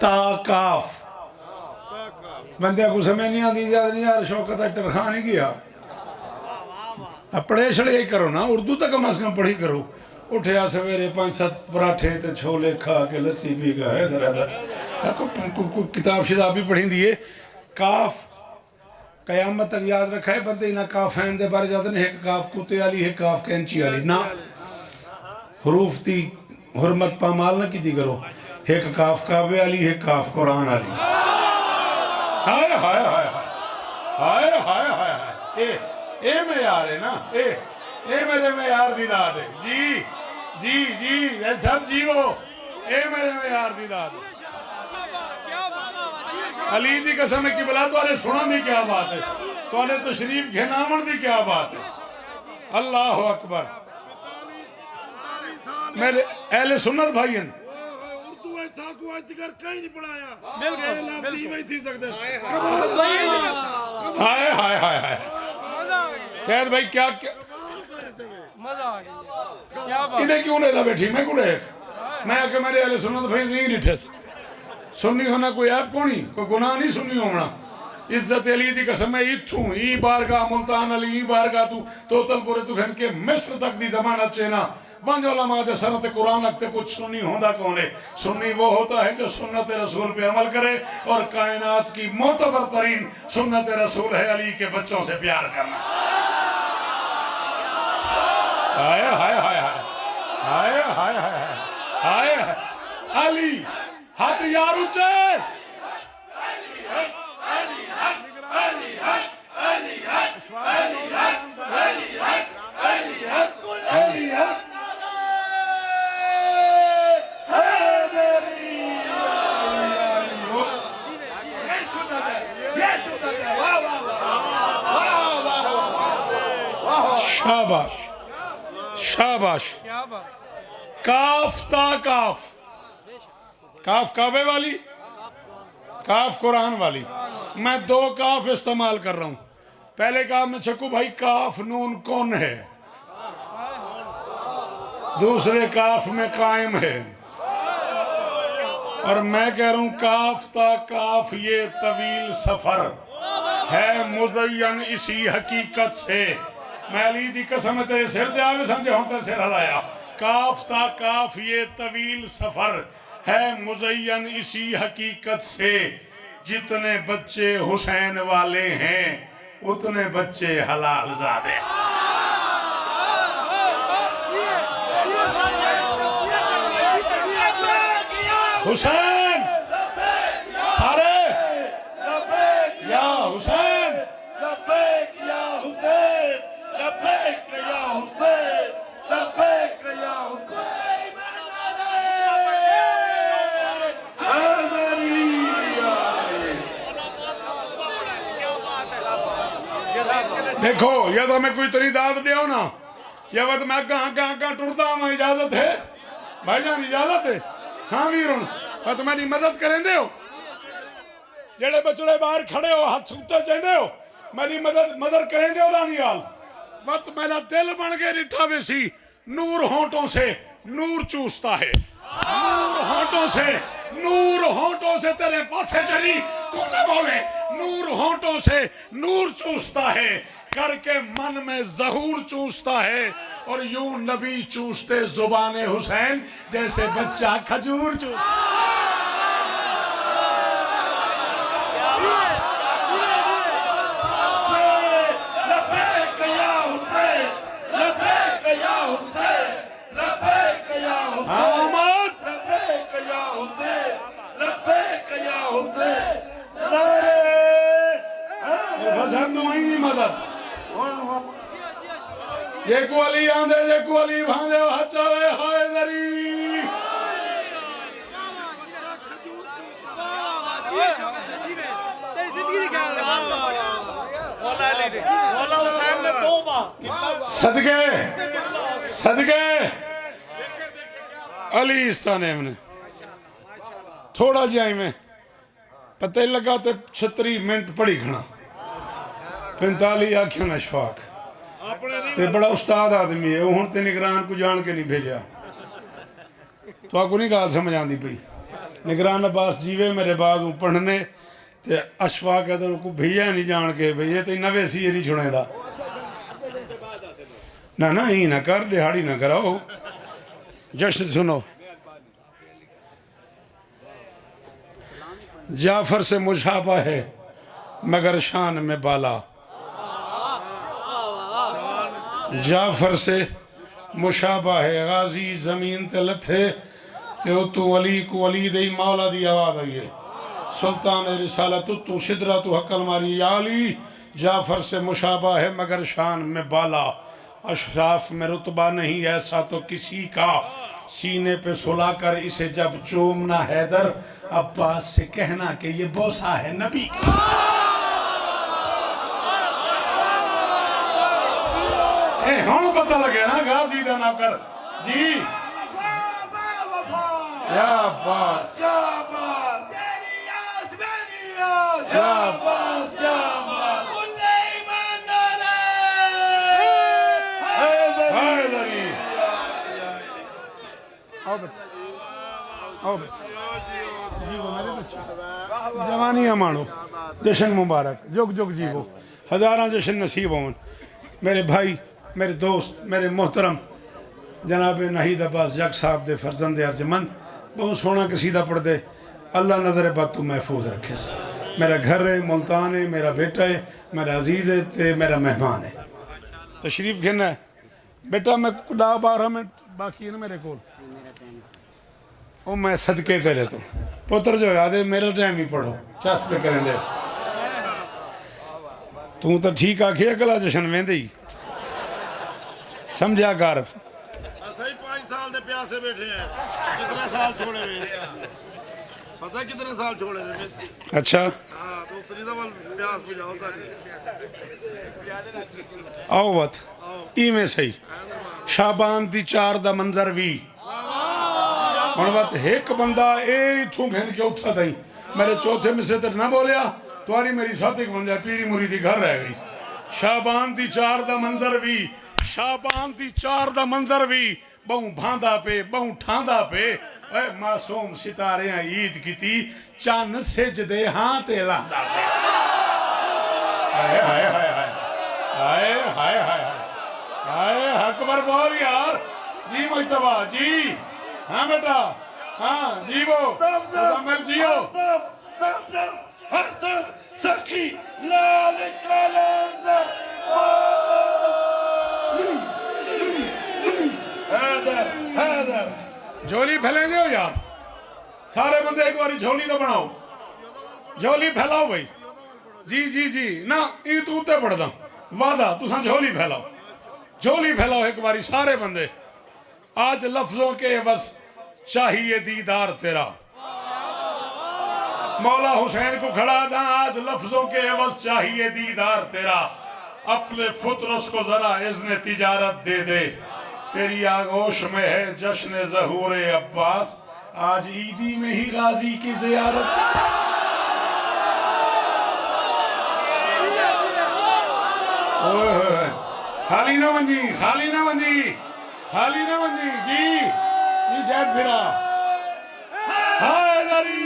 Speaker 1: ता काफ बंदे को समझ नहीं आती ज्यादा नहीं यार शौकत अख्तर खान नहीं गया पढ़े छड़े करो ना उर्दू तो कम अज कम पढ़ी करो उठया सवेरे 5-7 पराठे ते छोले खा के लस्सी पी गए इधर उधर किताब शिताब भी पढ़ी दिए काफ कयामत तक याद रखा है बंदे इन्हें काफैन दे बारे याद नहीं एक काफ कुत्ते वाली है काफ कैंची वाली ना हरूफ दी हुरमत पामाल ना की करो एक काफ काबे वाली है काफ कुरान वाली हाय हाय हाय हाय हाय हाय हाय ए मेयार है ना ए मेरे मेयार दी दाद है जी जी जी ये सब जीवो ए मेरे मेयार दी दाद अली दी कसम की बला तो सुना दी क्या बात है तो तशरीफ घेनावन दी क्या बात है अल्लाह अकबर मेरे अहले सुन्नत भाईयन हाय हाय हाय हाय शायद भाई क्या
Speaker 3: मजा आ गया
Speaker 1: इधर क्यों लेता बैठी मैं कुड़े मैं आके मेरे अहले सुन्नत भाई नहीं रिठे सुन्नी होना कोई ऐप कोनी कोई गुनाह नहीं सुन्नी होना इज्जत अली दी कसम है इथू ई बारगाह मुल्तान अली ई बारगाह तू तोतलपुर तू घन के मिस्र तक दी जमानत चेना वंज उलमा दे सरते कुरान लगते कुछ सुन्नी होंदा कौन है सुन्नी वो होता है जो सुन्नत रसूल पे अमल करे और कायनात की मोतबर तरीन सुन्नत रसूल है अली के बच्चों से प्यार करना हाय हाय हाय हाय हाय हाय हाय अली हाथ यार ऊंचे शाबाश शाबाश काफ ता काफ काफ काबे वाली काफ कुरान वाली मैं 2 काफ इस्तेमाल कर रहा हूं पहले काफ में छक्कू भाई काफ नून कौन है दूसरे काफ में कायम है और मैं कह रहा हूं काफ ता काफ ये तवील सफर है मुज़य्यन इसी हकीकत से मैं अली दी कसम तेरे सिर दे आवे संजे हम तेरे सिर हलाया काफ ता काफ ये तवील सफर है मुज़य्यन इसी हकीकत से जितने बच्चे हुसैन वाले हैं उतने बच्चे हलाल ज़ादे हुसैन सारे या हुसैन
Speaker 2: लब्बैक या हुसैन लब्बैक या हुसैन लब्बैक या हुसैन
Speaker 1: देखो या तो मैं कोई तरी दाद दियो ना या वत मैं अगा टुरदा मैं इजाजत है भाईजान इजाजत है हाँ वीर हूं तुम्हारी मदद करें दे हो जेड़े बचड़े बाहर खड़े हो हाथ सुनते चाहते हो मेरी मदद करें दे दानियाल वत मेरा दिल बन के रिठा वेसी नूर होंठों से नूर चूसता है नूर होंठों से तेरे पासे चली तू न बोले नूर होंठों से नूर चूसता है करके मन में जहूर चूसता है और यूं नबी चूसते जुबाने हुसैन जैसे बच्चा खजूर चूसता। ये कुली आंदे ये कुली भांदे हचावे हाय दरी सदके सदके अली इस्ताने ने थोड़ा जिहा में पता ही लगा तो 36 मिनट पढ़ी खड़ा 45 आख्या ना शफाक ते बड़ा उस्ताद आदमी है हूँ तो निगरान को जान के नहीं भेजा तो आपको नहीं गाल समझ आती पई निगरान अब्बास जीवे मेरे बाद पढ़ने ते अशफाक है तो भैया नहीं जान के भैया तो नवे सी नहीं छुड़ेदा ना ना ही ना कर दिहाड़ी ना कराओ जश्न सुनो जाफर से मुशाबा है मगर शान में बाला जाफर से मुशाबा है गाजी जमीन ते लथे ते तू अली को अली दे मौला दी आवाज आई है सुल्तान रिसाला तू शिदरा तू हकल मारी या अली जाफर से मुशाबा है मगर शान में बाला अशराफ में रुतबा नहीं ऐसा तो किसी का सीने पे सुला कर इसे जब चूमना हैदर अब्बास से कहना कि ये बोसा है नबी का। हम पता लगे ना गाजी दा ना कर जी या अब्बास या अब्बास या अब्बास या अब्बास हैदरी आओ बेटा आओ बेटा जवानियाँ मानो जश्न मुबारक जुग जुग जीवो हजारा जश्न नसीब होवन मेरे भाई मेरे दोस्त मेरे मोहतरम जनाब नाहिद अब्बास जग साहब दे फर्जंद अर्जमंद बहुत सोहना कसीदा पढ़ दे अल्लाह नजर बात तू महफूज रखे मेरा घर है मुल्तान है मेरा बेटा है मेरा अजीज़ है ते मेरा मेहमान है तशरीफ गिना है बेटा मैं 10-12 मिनट बाकी है ना मेरे को ओ मैं सदके तेरे तो पुत्र जो याद है मेरा टाइम ही पढ़ो चस पे करें दे तू तो ठीक आखी अगला जश्न वेंदे ही समझा कर
Speaker 2: सही 5 साल दे प्यासे बैठे हैं कितने साल छोड़े हुए पता कितने साल छोड़े हुए
Speaker 1: अच्छा
Speaker 2: हां तो उतनी दफा प्यास बुझाओ ताकि
Speaker 1: आओ वत ई में सही शाबान दी 4 दा मंजर भी हुण वत एक बंदा ए इथों घिन के उठा थई मेरे चौथे में से ना बोलिया तुम्हारी मेरी साथी बन जाए पीरी मुरीदी घर रह गई शाबान दी 4 दा मंजर भी शाबान दी 4 दा मंजर भी बहु भांदा पे बहु ठांदा पे मासूम सितारे ईद की चन सिजदे हां ते लांदा पे हाय हाय हाय हाय हाय हाय हाय अकबर बोल यार जी मुस्तफा जी हाँ बेटा हाँ जीवो मुकम्मल जियो
Speaker 2: सखी लाल कलंदर
Speaker 1: झोली फैलेंगे हो यार सारे बंदे एक बारी झोली तो बनाओ झोली फैलाओ भाई जी जी जी ना ई तू ते पढ़दा वादा तुसा झोली फैलाओ एक बारी सारे बंदे आज लफ्जों के बस चाहिए दीदार तेरा मौला हुसैन को खड़ा था आज लफ्जों के बस चाहिए दीदार तेरा अपने फुतरस को जरा इज़्न तिजारत दे दे तेरी आगोश में है जश्न ज़हूर अब्बास आज ईदी में ही गाजी की ज़ियारत खाली ना बनी जी जैद फिरा हाय दरी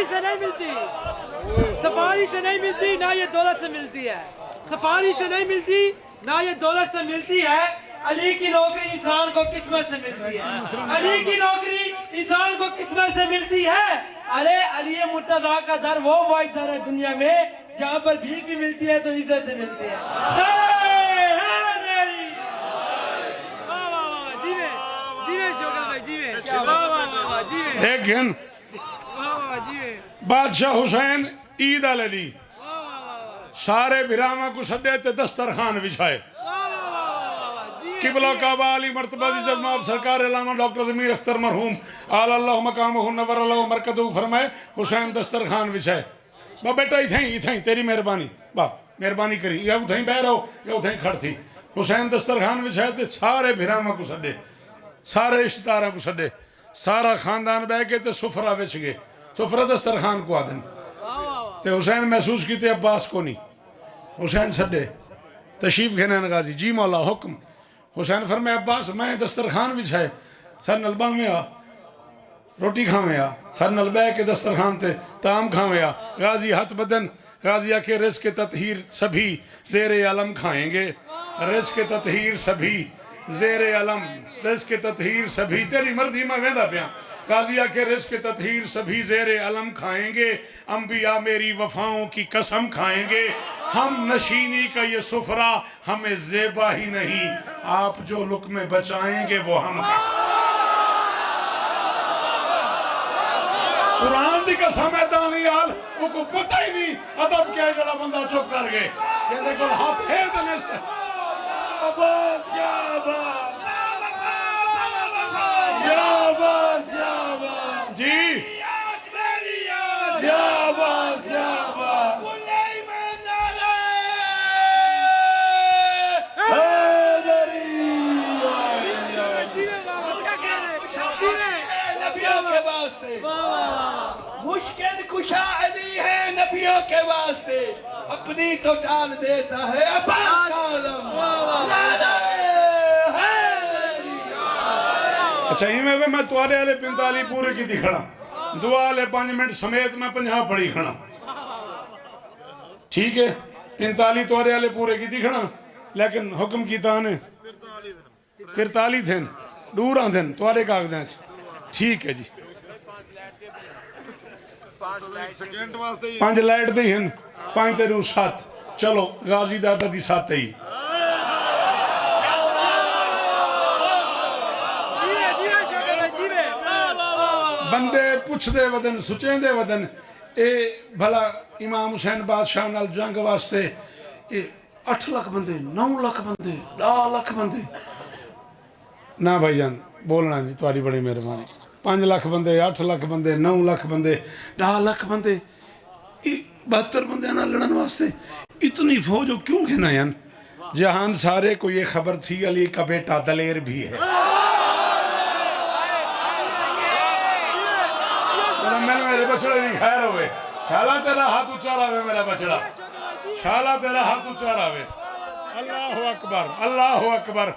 Speaker 3: सफारी से नहीं मिलती, सफारी से नहीं मिलती, ना ये दौलत से मिलती है। सफारी से नहीं मिलती, ना ये दौलत से मिलती है। अली की नौकरी इंसान को किस्मत से मिलती है। अली की नौकरी इंसान को किस्मत से मिलती है। अरे अली मुर्तजा का दर वो वाहिद दर है दुनिया में जहाँ पर भीख भी मिलती है तो इज्जत से मिलती है।
Speaker 1: एक दिन बादशाह हुसैन ईद अल अली सारे बिरामा को सदे ते दस्तरखान बिछाए। किबला काबा अली मर्तबा जमाब सरकार अल्लामा डॉक्टर ज़मीर अख्तर मरहूम आला मकामहु नव्वर अल्लाहु मरकदहु फरमाए हुसैन दस्तरखान बिछाए। बा बेटा इथाई तेरी मेहरबानी बा मेहरबानी करी या उथाई बह रहो या उथाई खड़ थी। हुसैन दस्तरखान बिछाए ते सारे बिरामा को सदे, सारे रिश्तेदारा को सदे, सारा खानदान बह के ते सुफरा विच गए। सुफरा दस्तरखान को आदन ते हुसैन महसूस किते अब्बास को नहीं। हुसैन सदे तशरीफ घेने गाजी जी मौला हुक्म। हुसैन फरमाया अब्बास मैं दस्तरखान बिछाए सर नलबा में आ रोटी खावे आ सर नल बह के दस्तरखान ते ताम खावे आ। गाजी हथ बदन गाजिया के रिज़्क़ के ततहीर सभी ज़ेर अलम खाएंगे। रिज़्क़ के ततहीर सभी ज़ेर अलम, रिज़्क़ के ततहीर सभी तेरी मर्जी में वेंदा पिया। गाजिया के रिज़्क़ के ततहीर सभी ज़ेर अलम खाएंगे। अम्बिया मेरी वफ़ाओं की कसम खाएंगे। हम नशीनी का ये सुफरा हमें ज़ेबा ही नहीं, आप जो लुक़्मे बचाएंगे वो हम कुरान की कसम है दानी आल उनको पता ही नहीं अदब क्या है जड़ा बंदा चुप कर गए कहते को हाथ है तने से
Speaker 2: शाबाश शाबाश शाबाश शाबाश
Speaker 1: जी
Speaker 2: शाबाश शाबाश
Speaker 4: मुश्किल कुशा अली है नबियों के वास्ते अपनी तो टाल देता है अब्बास का आलम।
Speaker 1: अच्छा इवें मैं तुआरे वाले 45 पूरे की दिखना दुआ वाले 5 मिनट समेत मैं 50 पढ़ी खड़ा ठीक है। 45 तुआरे वाले पूरे की दिखना लेकिन हुक्म कीता ने 43 थे दूर आंदे तुआरे कागजां ठीक है जी। 5 लाइट दे हैं 5 ते 7 चलो गाजी दादा दी 7 ही बंदे पुछदे वदन सुचेंदे वदन ए भला इमाम हुसैन बादशाह नाल जंग वास्ते 8 लाख बंदे 9 लाख बंदे 10 लाख बंदे ना भाईजान बोलना जी तुम्हारी बड़ी मेहरबानी 5 लाख बंदे 8 लाख बंदे 9 लाख बंदे 10 लाख बंदे 72 बंदे ना लड़न वास्ते इतनी फौज क्यों कहना यान। जहान सारे को ये खबर थी अली का बेटा दलेर भी है। मेरे बछड़े नहीं खैर हुए शाला तेरा हाथ ऊंचा रहे मेरा बछड़ा शाला तेरा हाथ ऊंचा रहे। अल्लाह अकबर अल्लाह अकबर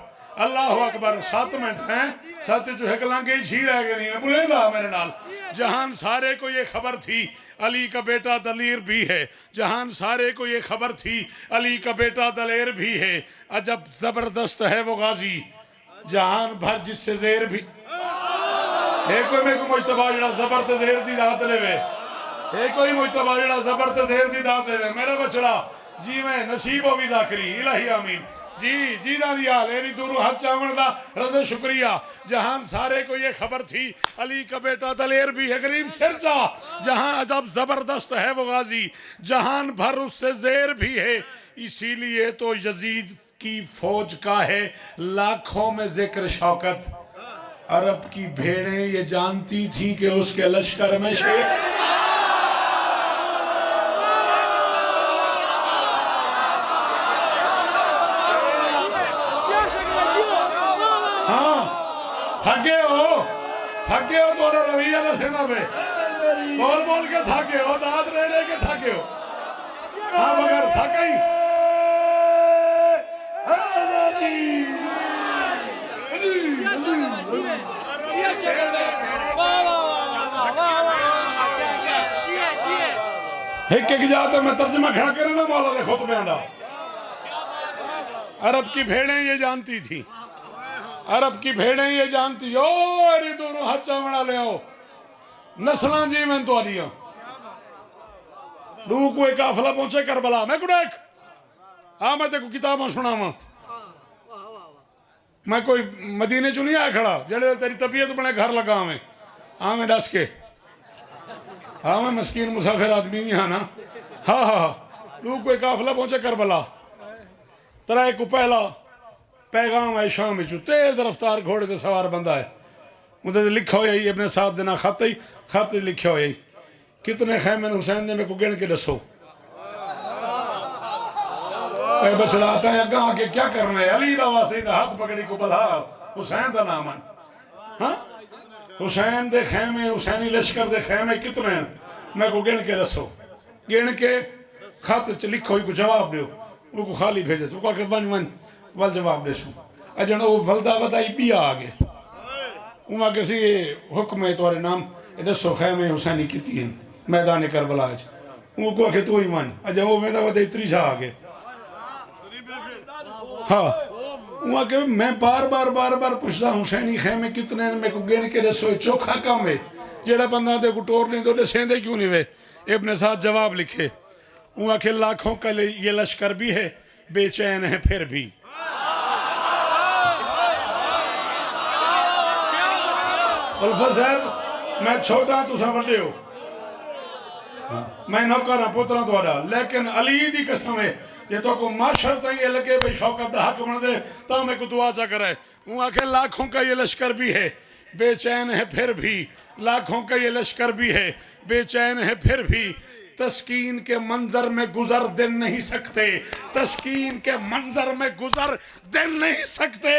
Speaker 1: अल्लाह अकबर 7 मिनट हैं 7 जो है कलांगे ही रह गए नहीं बोलेगा मेरे नाल। जहान सारे को ये खबर थी अली का बेटा दलेर भी है। जहान सारे को ये खबर थी अली का बेटा दलेर भी है। अजब जबरदस्त है वो गाजी जहान भर जिससे जेर भी एक कोई मेरे को मुजतबा जड़ा जबर ते ज़ेर दी दात लेवे एक कोई मुजतबा जड़ा जबर ते ज़ेर दी दात लेवे मेरा बछड़ा जी मैं नसीब होवी दाखरी इलाही आमीन जी जी दा दी हाल एरी दूर हाथ चावण दा रज़े शुक्रिया। जहान सारे को ये खबर थी अली का बेटा दलेर भी है गरीब सिरजा जहां अजब जबरदस्त है वो गाजी जहान भर उससे ज़ेर भी है। इसीलिए तो यजीद की फौज का है लाखों में जिक्र शौकत। अरब की भेड़ें ये जानती थी कि उसके लश्कर में शेर हाँ थके हो तो रवैया ना सेना पे बोल के थके हो दाद रह के थके हो हाँ मगर थके ही एक एक जाता मैं तर्जमा खड़ा करे ना मौला दे खुतबे दा। अरब की भेड़ें ये जानती थी, अरब की भेड़ें ये जानती, ओ अरे दोनों हाथ चावड़ा ले आओ नस्लां जी मैं तो आलियां लू कोई काफिला पहुंचे करबला मैं कुड़ेक हाँ मैं तेको किताबां सुनावा मैं कोई मदीने चो नहीं आया खड़ा जेड़े तेरी तबीयत बने घर लगा मैं हाँ मैं दस के हाँ मैं मस्कीन मुसाफिर आदमी भी हाँ ना हाँ हाँ लू कोई काफिला पहुंचे करबला तराए को पहला पैगाम है शाम चो तेज रफ्तार घोड़े ते सवार बंदा है उधर लिखा हो अपने साथ देना खत लिखा हो कितने खैमे हुसैन ने मेरे को गिन के दसो बचलाता है अगा आके क्या करना है अली दा वासी दा हाथ पकड़ी को बधा हुसैन दा नाम है हाँ हुसैन दे खैमे हुसैनी लश्कर दे खैमे कितने हैं मेरे को गिन के दसो गिन के खत च लिखो को जवाब दो वो खाली भेजे वो के वन वन वल जवाब देसू अजन वो वलदा वदाई भी आ गए उमा किसी हुक्म है तुम्हारे नाम दसो खैमे हुसैनी कितनी हैं मैदान करबला वो को आखे तू ही वन अज वो वेदा वदाई त्रीसा आ गए हाँ वहाँ के मैं बार बार पूछता हुसैनी खैमे कितने मेरे को गिन के दसो चोखा कम है जेड़ा बंदा दे को टोर नहीं तो दसेंदे क्यों नहीं वे अपने साथ जवाब लिखे वहाँ के लाखों का ये लश्कर भी है बेचैन है फिर भी उल्फा साहब मैं छोटा तुसा वड्डे हो मैं नौकर हाँ पुत्रा थोड़ा लेकिन अली दी कसम है जे तो को माशर तक ये लगे भाई शौकत दा हक बन दे तो मैं को दुआ चा करे वो आखे लाखों का ये लश्कर भी है बेचैन है फिर भी लाखों का ये लश्कर भी है बेचैन है फिर भी तस्कीन के मंजर में गुजर दिन नहीं सकते तस्कीन के मंजर में गुजर दिन नहीं सकते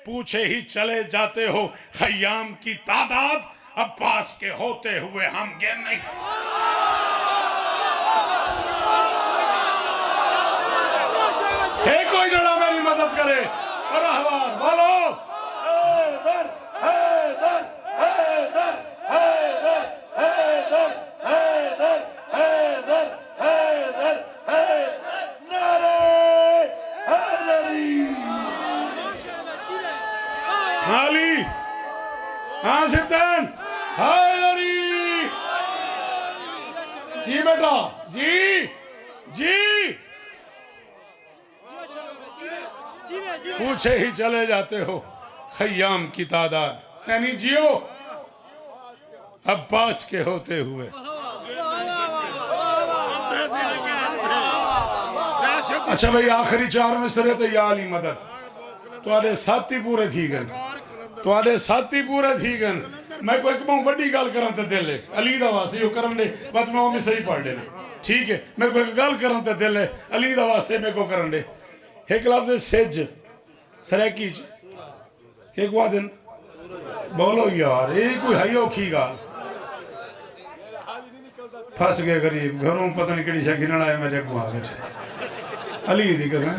Speaker 1: पूछे ही चले जाते हो खयाम की तादाद अब्बास के होते हुए हम गिन नहीं है कोई जड़ा मेरी मदद करे और हवार बोलो
Speaker 2: हैदर हैदर हैदर हैदर हैदर हैदर हैदर हैदर हैदर नारे हैदरी
Speaker 1: अली हाँ सिद्धान हैदरी जी बेटा जी जी पूछे ही चले जाते हो खयाम की तादाद सैनी जियो अब्बास के होते हुए अच्छा भाई आखिरी चार मिसरे तो या अली मदद तुहाडे साथी पूरे थी गन तुहाडे साथी पूरे थी गन मैं कोई एक बहुत बड़ी गल करन ते दिल है अली दा वास्ते यो करन दे बस मैं वो मिसरी पढ़ लेना ठीक है मैं कोई एक गल करन ते दिल है अली दा वास्ते मैं को करन दे एक लफ्ज सेज सरेकी के को दिन बोलो यार ये कोई है औखी गाल फस गए गरीब घरों पता नहीं केड़ी शकी नड़ा है मेरे को आ बैठे अली दी कसम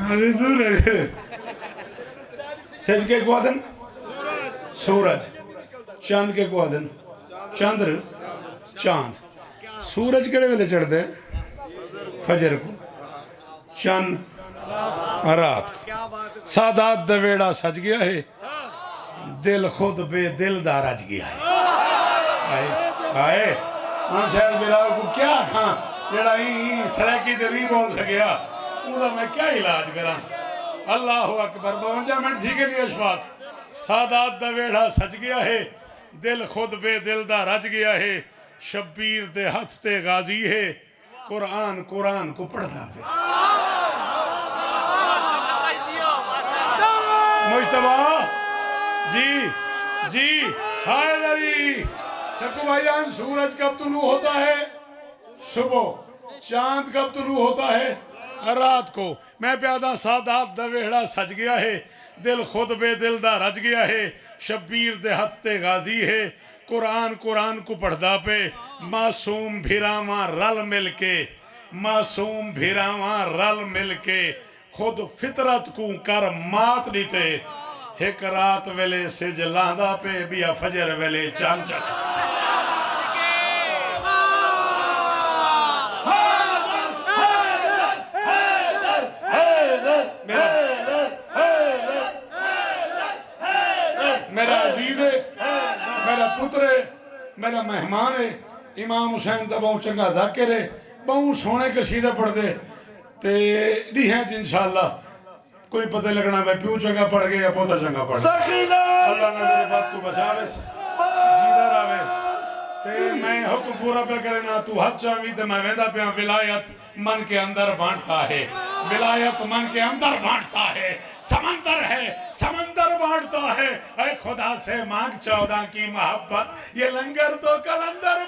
Speaker 1: सेज के को दिन सूरज चांद के को दिन चंद्र चांद सूरज केड़े वेले चढ़दे फजर को चंद रात को सादात दवेड़ा सज गया है दिल खुद बेदिल दा रज गया है आए हम शायद बिलाल को क्या खां जेड़ा ही सराकी ते नहीं बोल सकिया उदा मैं क्या इलाज करा अल्लाह अकबर 52 मिनट थी के लिए अशफाक सादात दवेड़ा सज गया है दिल खुद बेदिल दा रज गया है शब्बीर दे हथ ते गाजी है कुरान कुरान को पढ़ता है मुश्तबा जी जी हैदरी चक्कू भाईजान सूरज कब तुलू होता है सुबह चांद कब तुलू होता है रात को मैं प्यादा सादात दवेड़ा सज गया है दिल खुद बेदिल दा रज गया है शब्बीर दे हथ ते गाजी है कुरान कुरान को पढ़दा पे मासूम भिरावा रल मिल के मासूम भिरावा रल मिल के खुद फितरत को कर मात दीते एक रात वेले सिज लांदा पे बिया फजर वेले चांद चक मेहमान है इमाम हुसैन दा बहुत चंगा जाकिर है बहुत सोहने कसीदे पढ़दे ते डीहां च इंशाअल्लाह कोई पता लगना मैं प्यू चंगा पढ़ गया पोता चंगा पढ़
Speaker 2: सकीना
Speaker 1: अल्लाह ने मेरे बात को बचावे जीदा रहे ते मैं हुक्म पूरा पे करे ना तू हथ चावी ते मैं वेंदा पिया विलायत मन के अंदर बांटता है विलायत मन के अंदर बांटता है समंदर बांटता है ऐ खुदा से मांग 14 की मोहब्बत ये लंगर तो कलंदर